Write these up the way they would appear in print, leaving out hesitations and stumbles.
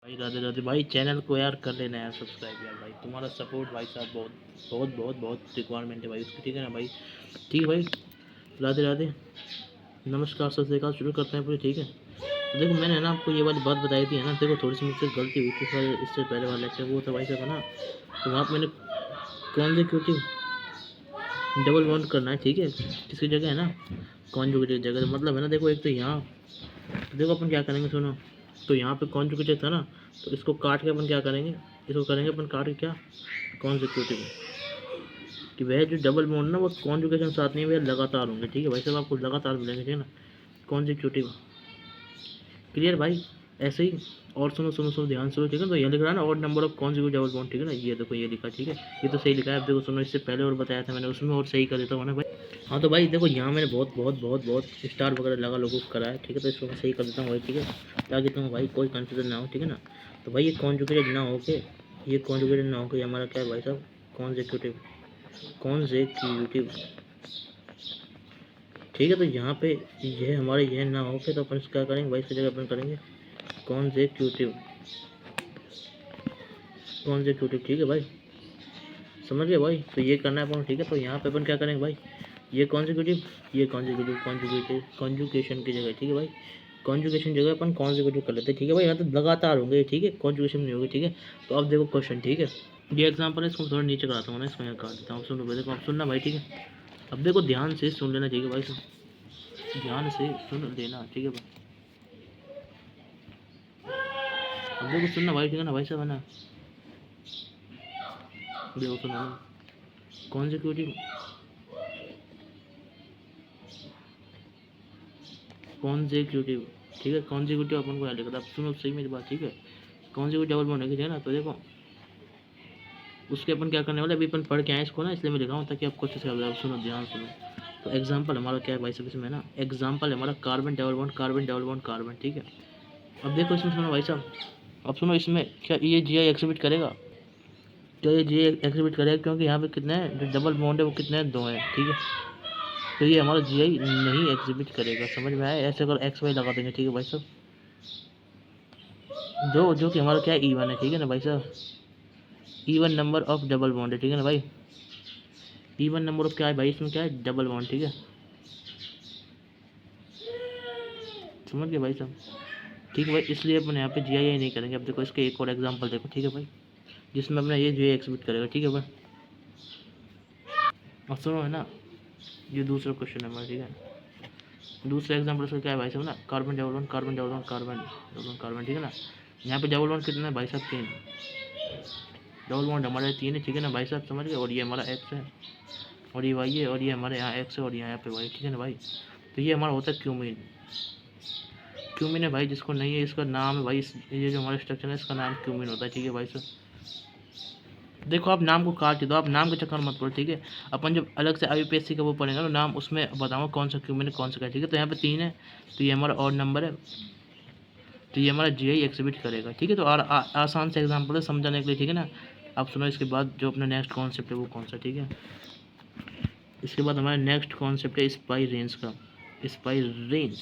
भाई राधे राधे भाई, चैनल को यार कर लेना यार सब्सक्राइब यार भाई। तुम्हारा सपोर्ट भाई साहब बहुत बहुत बहुत बहुत रिक्वायरमेंट है भाई उसकी, ठीक है ना भाई। ठीक है भाई, राधे राधे, नमस्कार, सत श्री अकाल, शुरू करते हैं पूरी, ठीक है। तो देखो मैंने ना आपको ये वाली बात बताई थी है ना, देखो थोड़ी सी मुझसे गलती हुई थी सर, इससे पहले वाला लेक्चर वो था भाई साहब है ना। तो वहाँ पे मैंने कॉन्जिक्यूटिव डबल बॉन्ड करना है, ठीक है, किसकी जगह है ना, कॉन्जुगेटिव जगह। तो मतलब है ना, देखो एक तो यहाँ, तो देखो अपन क्या करेंगे सुनो। तो यहाँ पे कॉन्जुगेटिव था ना, तो इसको काट के अपन क्या करेंगे, इसको करेंगे अपन काट के क्या, कॉन्जिक्यूटिव। कि वह जो डबल बॉन्ड ना वो कॉन्जुगेशन साथ नहीं, वह लगातार होंगे, ठीक है भाई साहब, आपको लगातार मिलेंगे, ठीक है ना, कॉन्जिक्यूटिव। क्लियर भाई, ऐसे ही। और सुनो सुनो सुनो, ध्यान सुनो, ठीक है। तो ये लिख रहा है ना, और number of consecutive double bond, ठीक है ना, ये देखो ये लिखा, ठीक है, ये तो सही लिखा है। अब देखो सुनो, इससे पहले और बताया था मैंने उसमें, और सही कर देता हूँ ना भाई। हाँ तो भाई देखो, यहाँ मैंने बहुत बहुत बहुत बहुत स्टार वगैरह लगा लोगों को करा है, ठीक है। तो इसको मैं सही कर देता हूँ भाई, ठीक है, ताकि तुम भाई कोई कंफ्यूजन ना हो, ठीक है ना। तो भाई ये कॉन्जुगेटेड ना हो के, ये कॉन्जुगेटेड ना हो के हमारा क्या है भाई साहब, कॉन्जिक्यूटिव, कॉन्जिक्यूटिव, ठीक है। तो यहाँ पे ये हमारे ये ना हो के, तो अपन क्या करेंगे भाई, इसकी जगह अपन करेंगे कॉन्जिक्यूटिव, कॉन्जिक्यूटिव, ठीक है भाई, समझ गए भाई। तो ये करना है अपन, ठीक है। तो यहाँ पे अपन क्या करेंगे भाई, ये कॉन्जिक्यूटिव, ये कॉन्जिक्यूटिव, कॉन्जुगेटिव, कॉन्जुगेशन की जगह, ठीक है भाई, कॉन्जुगेशन जगह अपन कॉन्जिक्यूटिव कर लेते हैं, ठीक है भाई। यहाँ तो लगातार होंगे, ठीक है, कॉन्जुगेशन नहीं होगी, ठीक है। तो अब देखो क्वेश्चन, ठीक है, ये एग्जाम्पल है, इसको थोड़ा नीचे कराता हूँ ना, इसको यहाँ काट देता हूँ, सुनो देखो, आप सुनना भाई, ठीक है। अब देखो ध्यान से सुन लेना, ठीक है भाई, ध्यान से सुन लेना, ठीक है भाई। अब देखो सुनना भाई, ठीक है ना भाई साहब है ना, देखो सुनो, कॉन्जिक्यूटिव, कॉन्जिक्यूटिव, ठीक है, कॉन्जिक्यूटिव अपन को यहाँ लिखा था। अब सुनो सही मेरी बात, ठीक है, कॉन्जिक्यूटिव डबल बॉन्ड है ना। तो देखो उसके अपन क्या करने वाले, अभी अपन पढ़ के आए इसको ना, इसलिए मैं लिखा हूँ ताकि आपको अच्छे से याद रहे। सुनो ध्यान सुनो। तो एग्जाम्पल हमारा क्या है भाई साहब, इसमें ना एग्जाम्पल है हमारा carbon double bond, carbon double bond, carbon, ठीक है। अब देखो इसमें सुनो भाई साहब, अब सुनो इसमें क्या ये जी आई एक्सिबिट करेगा, क्या ये जी आई एक्सिबिट करेगा, क्योंकि यहाँ पे कितने हैं, जो डबल बॉन्ड है वो कितने हैं, 2 हैं, ठीक है। तो ये हमारा जी आई नहीं एग्जिबिट करेगा, समझ में आया। ऐसे अगर एक्स वाई लगा देंगे, ठीक है भाई साहब, जो जो कि हमारा क्या है, इवन है, ठीक है ना भाई साहब, even number of double bond है, ठीक है ना भाई, इवन नंबर ऑफ क्या है भाई, इसमें क्या है, डबल बॉन्ड, ठीक है, समझ गए भाई साहब, ठीक है भाई। इसलिए अपन यहाँ पे जी आई नहीं करेंगे। अब देखो इसके एक और एग्जाम्पल देखो, ठीक है भाई, जिसमें अपना ये जी आई एक्सिबिट करेगा, ठीक है भाई। और सुनो है ना, ये दूसरा क्वेश्चन है हमारा, ठीक है। दूसरा एग्जाम्पल इसका क्या है भाई साहब ना, carbon double bond, carbon double bond, carbon double bond, carbon, ठीक है ना। यहाँ पे डबल बॉन्ड कितना है भाई साहब, 3 डबल बॉन्ड हमारे 3 है, ठीक है ना भाई साहब, समझ गए। और ये हमारा एक्स है, और ये वाई है, और ये हमारे यहाँ एक्स है, और यहाँ पे वाई, ठीक है ना भाई। तो ये हमारा होता है क्यूमीन, क्यूमीन है भाई, जिसको नहीं है इसका नाम है भाई, ये जो हमारा स्ट्रक्चर है इसका नाम क्यूमीन होता है, ठीक है भाई साहब। देखो आप नाम को काट दो, आप नाम के चक्कर मत पड़ो, ठीक है। अपन जब अलग से IUPAC का वो पढ़ेंगे तो नाम उसमें बताऊँगा कौन सा क्यूमीन है कौन सा क्या, ठीक है। तो यहाँ पे 3 है, तो ये हमारा और नंबर है, तो ये हमारा जी आई एक्सिबिट करेगा, ठीक है। तो आसान से एग्जाम्पल है समझाने के लिए, ठीक है ना। आप सुनो इसके बाद जो अपना नेक्स्ट कॉन्सेप्ट है वो कौन सा, ठीक है। इसके बाद हमारा नेक्स्ट कॉन्सेप्ट है स्पाई रेंज का, spy range,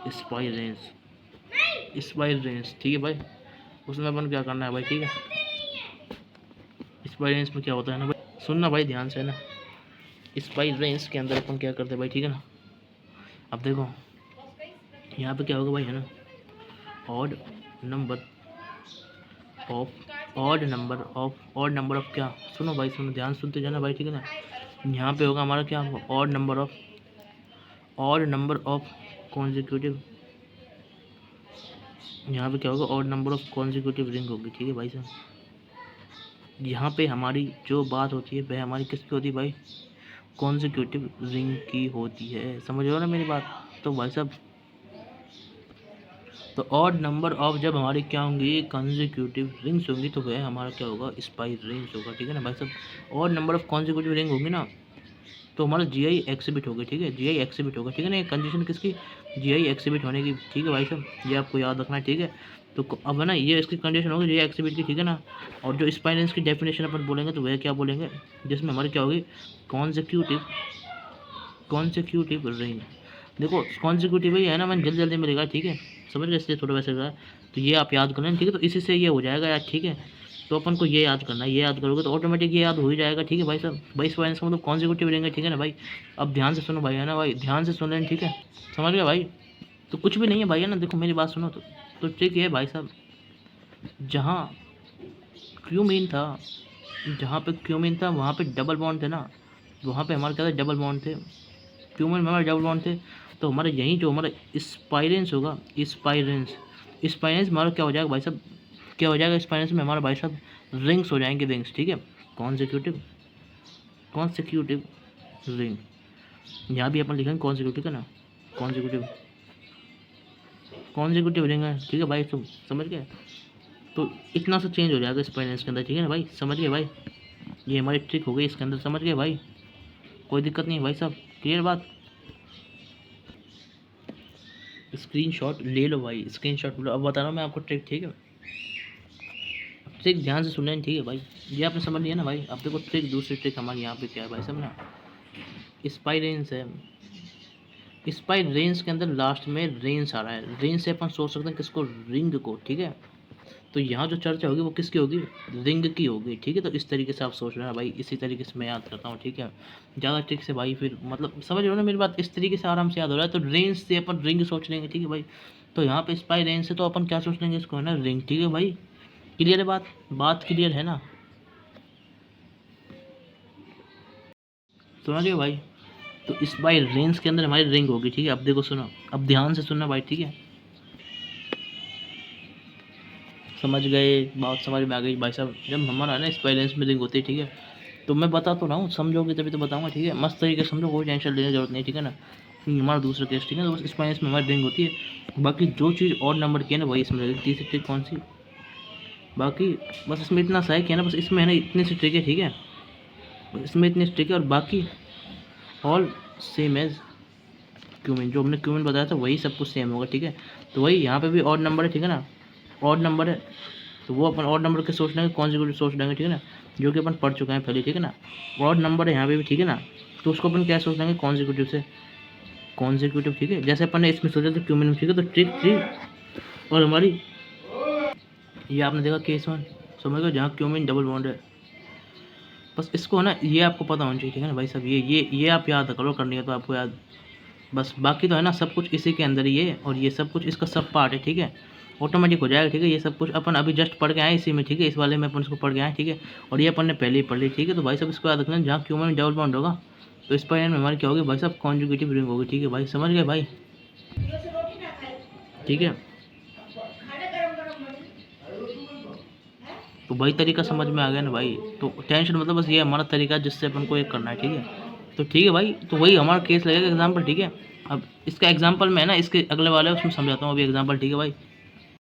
spy range, spy range, ठीक है भाई। उसमें अपन क्या करना है भाई, ठीक है। स्पाई रेंज में क्या होता है ना भाई, सुनना भाई ध्यान से ना, स्पाई रेंज के अंदर अपन क्या करते हैं भाई, ठीक है ना। अब देखो यहाँ पे क्या होगा भाई है ना, odd number of, odd number of क्या, सुनो भाई सुनो, ध्यान सुनते जाना भाई, ठीक है ना। यहाँ पे होगा हमारा क्या, ऑड नंबर ऑफ कॉन्जिक्यूटिव, यहाँ पे क्या होगा, odd number of consecutive ring होगी, ठीक है भाई साहब। यहाँ पे हमारी जो बात होती है वह हमारी किसकी होती है भाई, कॉन्जिक्यूटिव रिंग की होती है, समझ रहे हो ना मेरी बात। तो भाई साहब, तो ऑड नंबर ऑफ जब हमारी क्या होंगी, कॉन्जिक्यूटिव रिंग्स होंगी, तो वह हमारा क्या होगा, स्पाई रिंग्स होगा, ठीक है ना भाई साहब। Odd number of consecutive ring होगी ना, तो हमारा जी आई एक्सिबिट होगी, ठीक है, जी आई एक्सिबिट होगा, ठीक है ना। ये कंडीशन किसकी, जी आई एक्सिबिट होने की, ठीक है भाई साहब, ये आपको याद रखना है, ठीक है। तो अब है ना, ये इसकी कंडीशन होगी जी आई एक्सिबिट की, ठीक है ना। और जो स्पाई रिंग्स की डेफिनेशन अपन बोलेंगे तो वह क्या बोलेंगे, जिसमें हमारी क्या होगी, कॉन्जिक्यूटिव, कॉन्जिक्यूटिव रिंग। देखो कॉन्जिक्यूटिव ही है ना, मैंने जल्दी जल्दी में लिखा, ठीक है, समझ गए, इसलिए थोड़ा वैसे रहा। तो ये आप याद कर लें, ठीक है। तो इसी से ये हो जाएगा यार, ठीक है। तो अपन को ये याद करना है, ये याद करोगे तो ऑटोमेटिक ये याद हो ही जाएगा, ठीक है भाई साहब। 22 का मतलब कॉन्जिक्यूटिव रहेंगे, ठीक है ना भाई। अब ध्यान से सुनो भाई, है ना भाई, ध्यान से सुन लें, ठीक है, समझ गए भाई। तो कुछ भी नहीं है भाई, है ना, देखो मेरी बात सुनो। तो ट्रिक ये है भाई साहब, जहाँ क्यूमीन था, जहाँ पे क्यूमीन था वहाँ पे डबल बॉन्ड थे ना, वहाँ पे हमारे क्या था, डबल बॉन्ड थे। क्यूमीन में हमारे डबल बॉन्ड थे, तो हमारे यहीं जो हमारा स्पाइरेंस होगा, स्पाइरेंस हमारा क्या हो जाएगा भाई साहब, क्या हो जाएगा स्पाइरेंस में हमारा भाई साहब, रिंग्स हो जाएंगे, रिंग्स, ठीक है। कॉन्जिक्यूटिव रिंग, यहाँ भी अपन लिखेंगे कॉन्जिक्यूटिव, है ना, कॉन्जिक्यूटिव रिंग है, ठीक है भाई, तुम समझ गए। तो इतना सा चेंज हो जाएगा स्पाइरेंस के अंदर, ठीक है ना भाई, समझ गए भाई। ये हमारी ट्रिक हो गई इसके अंदर, समझ गए भाई, कोई दिक्कत नहीं है भाई साहब, क्लियर बात। स्क्रीनशॉट ले लो भाई, स्क्रीनशॉट लो। अब बता रहा हूँ मैं आपको ट्रिक, ठीक है। ट्रिक ध्यान से सुन लें, ठीक है भाई, ये आपने समझ लिया ना भाई। अब देखो ट्रिक, दूसरी ट्रिक हमारी यहाँ पे क्या है भाई साहब ना, स्पाइरेंस है। स्पाइरेंस के अंदर लास्ट में रेंस आ रहा है, रेंस से अपन सोच सकते हैं किसको, रिंग को, ठीक है। तो यहाँ जो चर्चा होगी वो किसकी होगी, रिंग की होगी, ठीक है। तो इस तरीके से आप सोच लेना भाई, इसी तरीके से मैं याद करता हूँ, ठीक है। ज़्यादा ट्रिक से भाई फिर मतलब समझ रहे हो ना मेरी बात, इस तरीके से आराम से याद हो रहा है। तो रेंज से अपन रिंग सोच लेंगे, ठीक है भाई। तो यहाँ पे स्पाई रेंज से तो अपन क्या सोच लेंगे, इसको है ना, रिंग, ठीक है भाई। क्लियर है बात, बात क्लियर है ना, समझ गए भाई। तो स्पाई रेंज के अंदर हमारी रिंग होगी, ठीक है। अब देखो सुनो, अब ध्यान से सुनना भाई, ठीक है। समझ गए बात, समझ में आ गई भाई साहब। जब हमारा ना स्पाई रेंज में रिंग होती है, ठीक है, तो मैं बता तो रहा हूँ, समझोगे तभी तो बताऊँगा, ठीक है। मस्त तरीके से समझो, कोई टेंशन लेने की जरूरत नहीं, ठीक है ना। हमारा दूसरा केस, ठीक है, तो बस स्पाइनेस में हमारी रिंग होती है। बाकी जो चीज़ और नंबर की है ना वही इसमें लगेगी। तीसरी ट्रिक कौन सी, बाकी बस इसमें इतना सा है कि है ना, बस इसमें है ना इतनी सी ट्रिक है, ठीक है, बस इसमें इतनी सी ट्रिक है। और बाकी ऑल सेम एज क्यूमिन, जो हमने क्यूमिन बताया था वही सब कुछ सेम होगा, ठीक है। तो वही यहाँ पे भी ऑड नंबर है, ठीक है ना, ऑड नंबर है, तो वो अपन ऑड नंबर के सोच लेंगे, कॉन्जिक्यूटिव सोच लेंगे, ठीक है ना, जो कि अपन पढ़ चुके हैं पहले, ठीक है ना। ऑड नंबर है यहाँ पे भी, ठीक है ना, तो उसको अपन क्या सोच लेंगे, कॉन्जिक्यूटिव से, कॉन्जिक्यूटिव, ठीक है। जैसे अपन ने इसमें सोचा था क्यूमिन, ठीक है। तो ट्रिक थ्री और हमारी, ये आपने देखा केस वन, समझ गए, जहाँ क्यूमिन डबल बॉन्ड है। बस इसको है ना, ये आपको पता होना चाहिए, ठीक है ना भाई साहब। ये आप याद करो, करनी है तो आपको याद, बस बाकी तो है ना सब कुछ इसी के अंदर ही है। और ये सब कुछ इसका सब पार्ट है, ठीक है, ऑटोमेटिक हो जाएगा, ठीक है। ये सब कुछ अपन अभी जस्ट पढ़ के आए इसी में, ठीक है, इस वाले में अपन इसको पढ़ के आए, ठीक है। और ये अपन ने पहले ही पढ़ ली, ठीक है। तो भाई साहब इसको याद रखना, जहाँ क्यूमिन डबल बॉन्ड होगा तो इस पर में हमारी क्या होगी भाई साहब, कॉन्जुगेटिव रिंग होगी, ठीक है भाई, समझ गए भाई, ठीक है। तो भाई तरीका समझ में आ गया ना भाई। तो टेंशन मतलब बस ये हमारा तरीका है जिससे अपन को ये करना है, ठीक है। तो ठीक है भाई, तो वही हमारा केस लगेगा एग्जाम्पल, ठीक है। अब इसका एग्जाम्पल मैं ना इसके अगले वाले उसमें समझाता हूँ अभी एग्जाम्पल, ठीक है भाई।